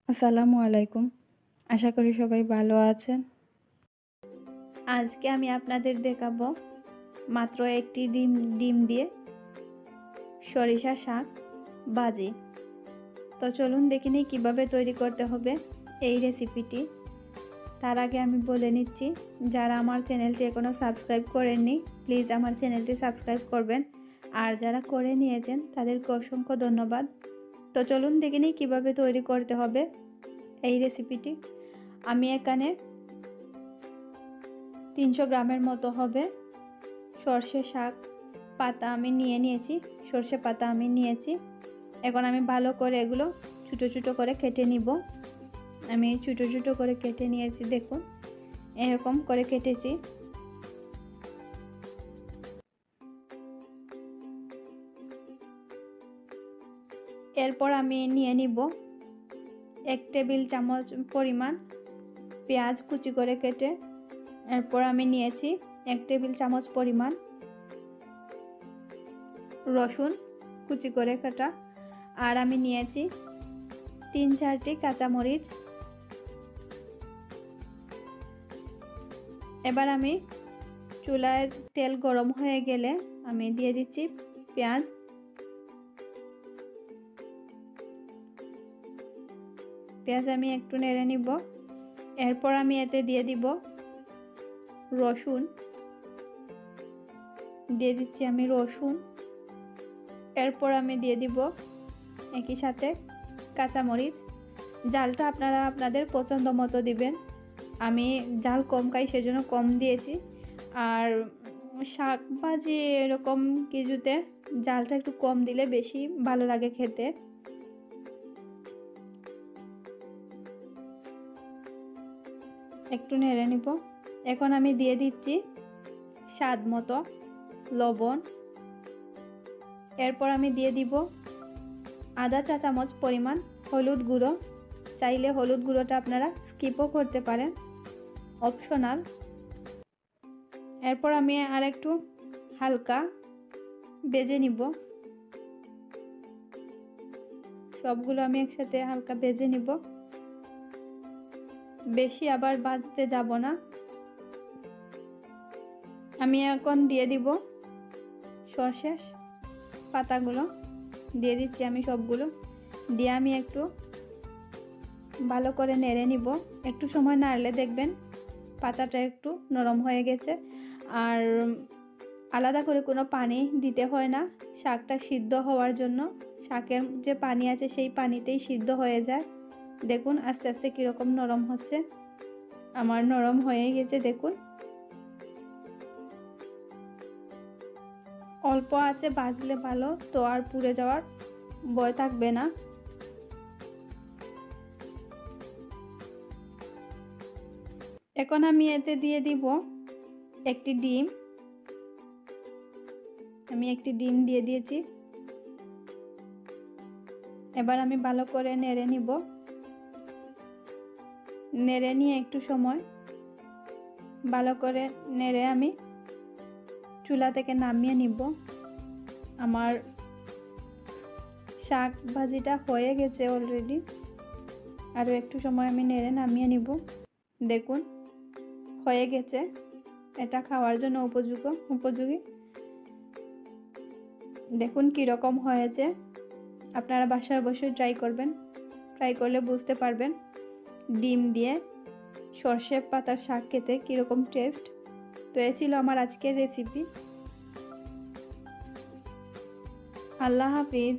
আসসালামু আলাইকুম। আশা করি সবাই ভালো আছেন। আজকে আমি আপনাদের দেখাবো মাত্র একটি ডিম দিয়ে সরিষা শাক ভাজি। তো চলুন দেখে নিই কীভাবে তৈরি করতে হবে এই রেসিপিটি। তার আগে আমি বলে নিচ্ছি, যারা আমার চ্যানেলটি এখনও সাবস্ক্রাইব করেননি প্লিজ আমার চ্যানেলটি সাবস্ক্রাইব করবেন, আর যারা করে নিয়েছেন তাদেরকে অসংখ্য ধন্যবাদ। তো চলুন দেখে নিই কীভাবে তৈরি করতে হবে এই রেসিপিটি। আমি এখানে 300 গ্রামের মতো হবে সর্ষে শাক পাতা আমি নিয়েছি, সর্ষে পাতা আমি নিয়েছি। এখন আমি ভালো করে এগুলো ছোটো ছোটো করে কেটে নিব। আমি ছোটো ছোটো করে কেটে নিয়েছি, দেখুন এরকম করে কেটেছি। এরপর আমি নিয়ে নিব 1 টেবিল চামচ পরিমাণ পেঁয়াজ কুচি করে কেটে। এরপর আমি নিয়েছি 1 টেবিল চামচ পরিমাণ রসুন কুচি করে কাটা, আর আমি নিয়েছি 3-4টি কাঁচামরিচ। এবার আমি চুলায় তেল গরম হয়ে গেলে আমি দিয়ে দিচ্ছি পেঁয়াজ। আমি একটু নেড়ে নিব। এরপর আমি এতে দিয়ে দিব রসুন, দিয়ে দিচ্ছি আমি রসুন। এরপর আমি দিয়ে দিব একই সাথে কাঁচামরিচ। জালটা আপনারা আপনাদের পছন্দ মতো দিবেন। আমি জাল কম খাই সেজন্য কম দিয়েছি, আর শাক ভাজি এরকম কিছুতে জালটা একটু কম দিলে বেশি ভালো লাগে খেতে। একটু নেড়ে নিব। এখন আমি দিয়ে দিচ্ছি স্বাদ মতো লবণ। এরপর আমি দিয়ে দিব আধা চা চামচ পরিমাণ হলুদ গুঁড়ো। চাইলে হলুদ গুঁড়োটা আপনারা স্কিপও করতে পারেন, অপশনাল। এরপর আমি আর একটু হালকা ভেজে নিব। সবগুলো আমি একসাথে হালকা ভেজে নিব, বেশি আবার ভাজতে যাব না। আমি এখন দিয়ে দিব সর্ষে পাতাগুলো, দিয়ে দিচ্ছি আমি সবগুলো। দিয়ে আমি একটু ভালো করে নেড়ে নিব। একটু সময় নাড়লে দেখবেন পাতাটা একটু নরম হয়ে গেছে। আর আলাদা করে কোনো পানি দিতে হয় না, শাকটা সিদ্ধ হওয়ার জন্য শাকের যে পানি আছে সেই পানিতেই সিদ্ধ হয়ে যায়। দেখুন আস্তে আস্তে কীরকম নরম হচ্ছে। আমার নরম হয়ে গেছে, দেখুন। অল্প আছে ভাজলে ভালো, তো আর পুড়ে যাওয়ার ভয় থাকবে না। এখন আমি এতে দিয়ে দিব একটি ডিম। আমি একটি ডিম দিয়ে দিয়েছি। এবার আমি ভালো করে নেড়ে নিব। নেড়ে নিয়ে একটু সময় ভালো করে নেড়ে আমি চুলা থেকে নামিয়ে নিব। আমার শাক ভাজিটা হয়ে গেছে অলরেডি। আরও একটু সময় আমি নেড়ে নামিয়ে নিব। দেখুন হয়ে গেছে, এটা খাওয়ার জন্য উপযোগী। দেখুন কীরকম হয়েছে। আপনারা বাসায় অবশ্যই ট্রাই করবেন। ট্রাই করলে বুঝতে পারবেন ডিম দিয়ে সর্ষে পাতার শাক খেতে কীরকম টেস্ট। তো এ ছিল আমার আজকের রেসিপি। আল্লাহ হাফিজ।